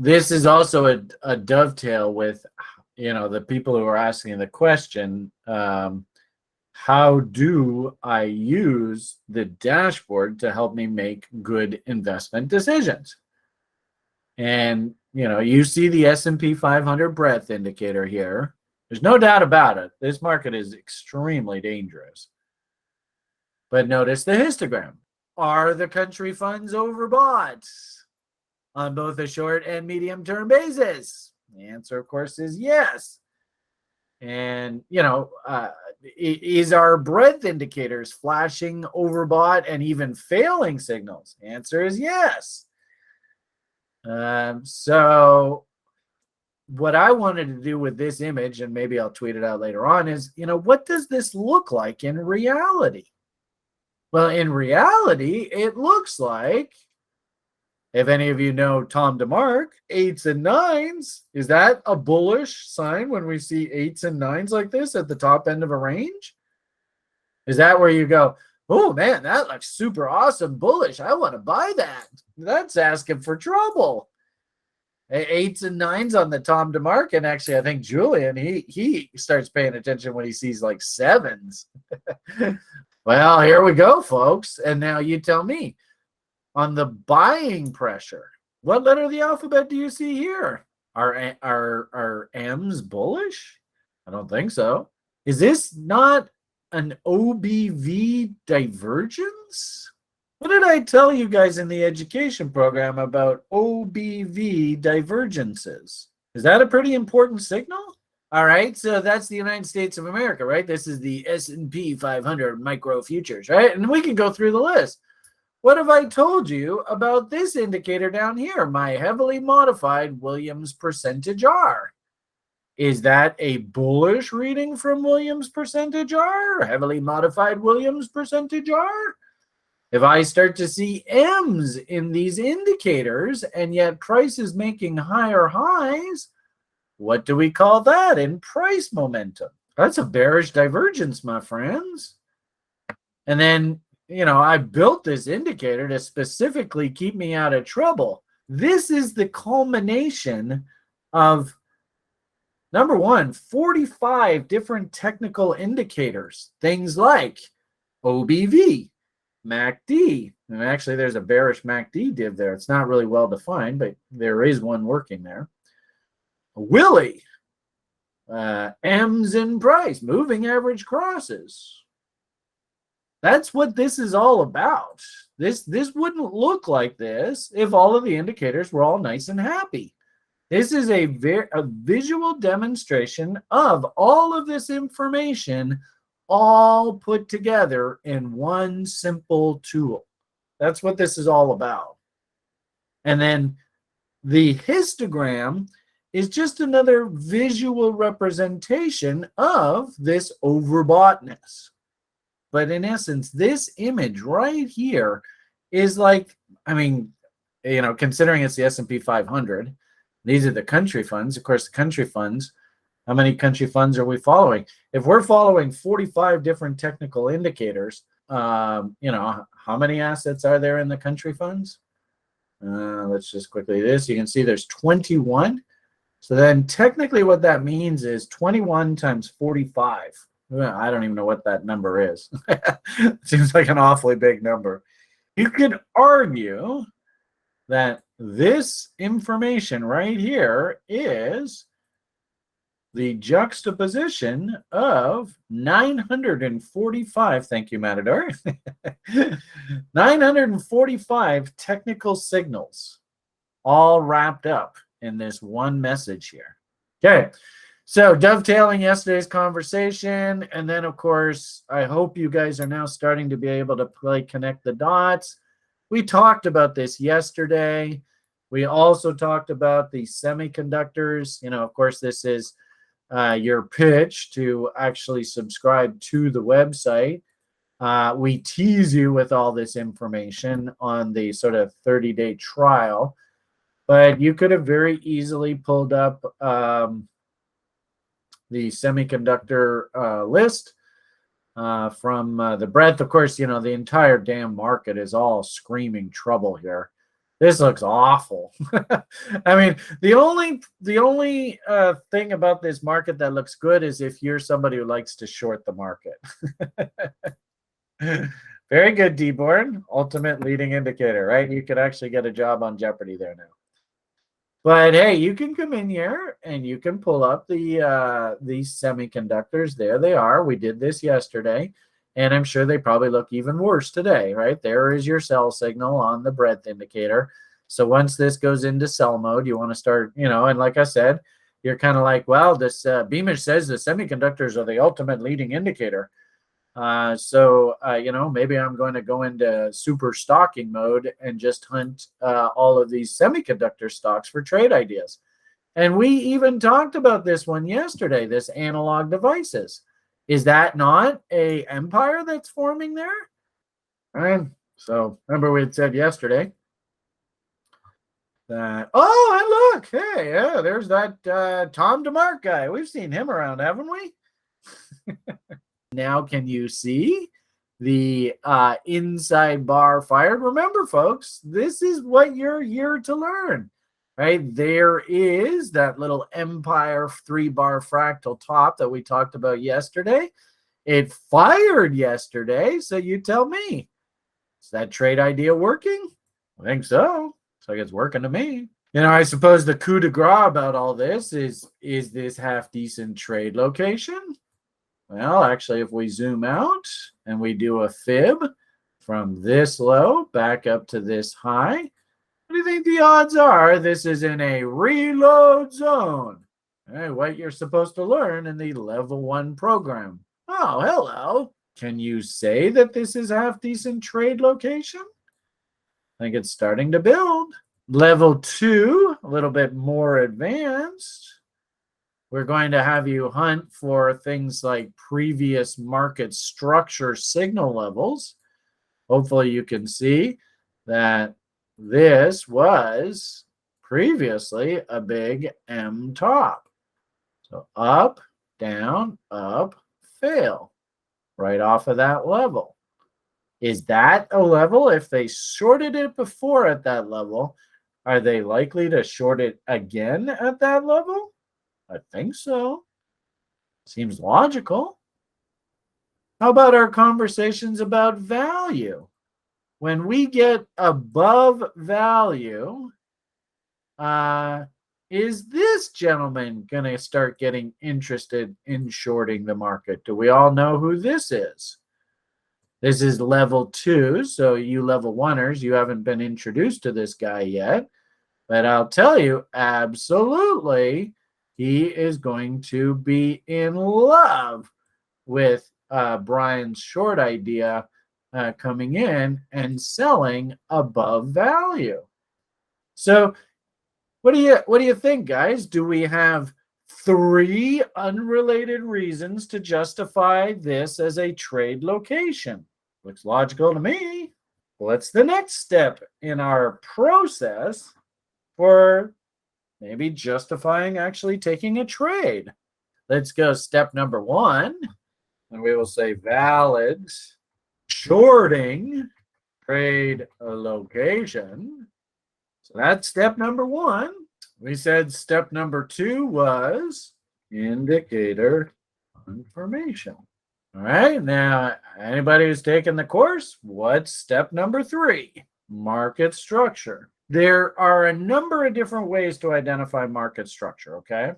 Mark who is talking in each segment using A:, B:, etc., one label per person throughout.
A: this is also a dovetail with, the people who are asking the question, how do I use the dashboard to help me make good investment decisions? And, you see the S&P 500 breadth indicator here. There's no doubt about it. This market is extremely dangerous. But notice the histogram. Are the country funds overbought on both a short and medium-term basis? The answer, of course, is yes. And, is our breadth indicators flashing overbought and even failing signals? The answer is yes. So what I wanted to do with this image, and maybe I'll tweet it out later on, is, what does this look like in reality? Well, in reality, it looks like, if any of you know Tom DeMark, 8s and 9s, is that a bullish sign when we see 8s and 9s like this at the top end of a range? Is that where you go, oh man, that looks super awesome, bullish, I want to buy that? That's asking for trouble. 8s and 9s on the Tom DeMark, and actually I think Julian, he starts paying attention when he sees like 7s. Well, here we go, folks. And now you tell me, on the buying pressure, what letter of the alphabet do you see here? Are M's bullish? I don't think so. Is this not an OBV divergence? What did I tell you guys in the education program about OBV divergences? Is that a pretty important signal? All right, so that's the United States of America, right? This is the S&P 500 micro futures, right? And we can go through the list. What have I told you about this indicator down here, my heavily modified Williams percentage R? Is that a bullish reading from Williams percentage R, heavily modified Williams percentage R? If I start to see M's in these indicators and yet price is making higher highs, what do we call that in price momentum? That's a bearish divergence, my friends. And then, I built this indicator to specifically keep me out of trouble. This is the culmination of, number one, 45 different technical indicators, things like OBV, MACD, and actually there's a bearish MACD div there. It's not really well defined, but there is one working there. Willie, M's in price, moving average crosses. That's what this is all about. This wouldn't look like this if all of the indicators were all nice and happy. This is a visual demonstration of all of this information all put together in one simple tool. That's what this is all about. And then the histogram is just another visual representation of this overboughtness. But in essence, this image right here is like, considering it's the S&P 500, these are the country funds. Of course, the country funds, how many country funds are we following? If we're following 45 different technical indicators, how many assets are there in the country funds? Let's just quickly do this. You can see there's 21. So then technically what that means is 21 times 45. I don't even know what that number is. Seems like an awfully big number. You could argue that this information right here is the juxtaposition of 945, thank you, Matador, 945 technical signals all wrapped up in this one message here. Okay, so dovetailing yesterday's conversation, and then, of course, I hope you guys are now starting to be able to connect the dots. We talked about this yesterday. We also talked about the semiconductors. Of course, this is your pitch to actually subscribe to the website. We tease you with all this information on the sort of 30-day trial, but you could have very easily pulled up the semiconductor list from the breadth. Of course, the entire damn market is all screaming trouble here. This looks awful. I mean, the only thing about this market that looks good is if you're somebody who likes to short the market. Very good, Deborn. Ultimate leading indicator, right? You could actually get a job on Jeopardy there now. But hey, you can come in here and you can pull up these semiconductors. There they are. We did this yesterday, and I'm sure they probably look even worse today, right? There is your sell signal on the breadth indicator. So once this goes into sell mode, you want to start, and like I said, you're kind of like, well, this Beamish says the semiconductors are the ultimate leading indicator. Maybe I'm going to go into super stocking mode and just hunt all of these semiconductor stocks for trade ideas. And we even talked about this one yesterday, this analog devices. Is that not a empire that's forming there? All right. So remember we had said yesterday that, oh, and look, hey, yeah, there's that Tom DeMark guy. We've seen him around, haven't we? Now, can you see the inside bar fired? Remember, folks, this is what you're here to learn, right? There is that little Empire 3-bar fractal top that we talked about yesterday. It fired yesterday, so you tell me. Is that trade idea working? I think so. So it's working to me. I suppose the coup de grace about all this is this half-decent trade location? Well, actually, if we zoom out and we do a fib from this low back up to this high, what do you think the odds are this is in a reload zone? Hey, what you're supposed to learn in the level 1 program. Oh, hello. Can you say that this is half-decent trade location? I think it's starting to build. Level 2, a little bit more advanced. We're going to have you hunt for things like previous market structure signal levels. Hopefully you can see that this was previously a big M top. So up, down, up, fail, right off of that level. Is that a level? If they shorted it before at that level, are they likely to short it again at that level? I think so. Seems logical. How about our conversations about value? When we get above value, is this gentleman going to start getting interested in shorting the market? Do we all know who this is? This is level 2, so you level 1ers, you haven't been introduced to this guy yet. But I'll tell you, absolutely, he is going to be in love with Brian's short idea coming in and selling above value. So what do you think, guys? Do we have 3 unrelated reasons to justify this as a trade location? Looks logical to me. What's the next step in our process for maybe justifying actually taking a trade? Let's go step number 1, and we will say valid shorting trade location. So that's step number 1. We said step number 2 was indicator confirmation. All right, now anybody who's taken the course, what's step number 3? Market structure. There are a number of different ways to identify market structure, okay?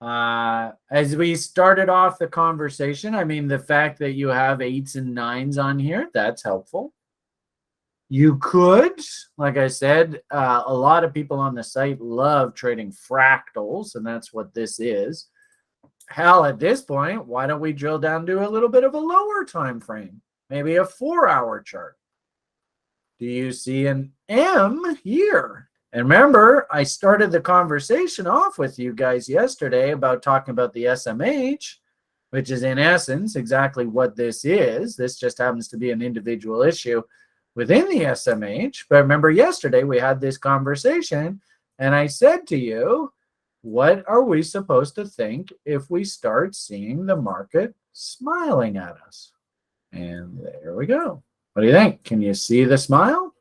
A: As we started off the conversation, I mean, the fact that you have 8s and 9s on here, that's helpful. You could, like I said, a lot of people on the site love trading fractals, and that's what this is. Hell, at this point, why don't we drill down to a little bit of a lower time frame? Maybe a 4-hour chart. Do you see an M here? And remember, I started the conversation off with you guys yesterday about talking about the SMH, which is in essence exactly what this is. This just happens to be an individual issue within the SMH. But remember, yesterday we had this conversation, and I said to you, what are we supposed to think if we start seeing the market smiling at us? And there we go. What do you think? Can you see the smile?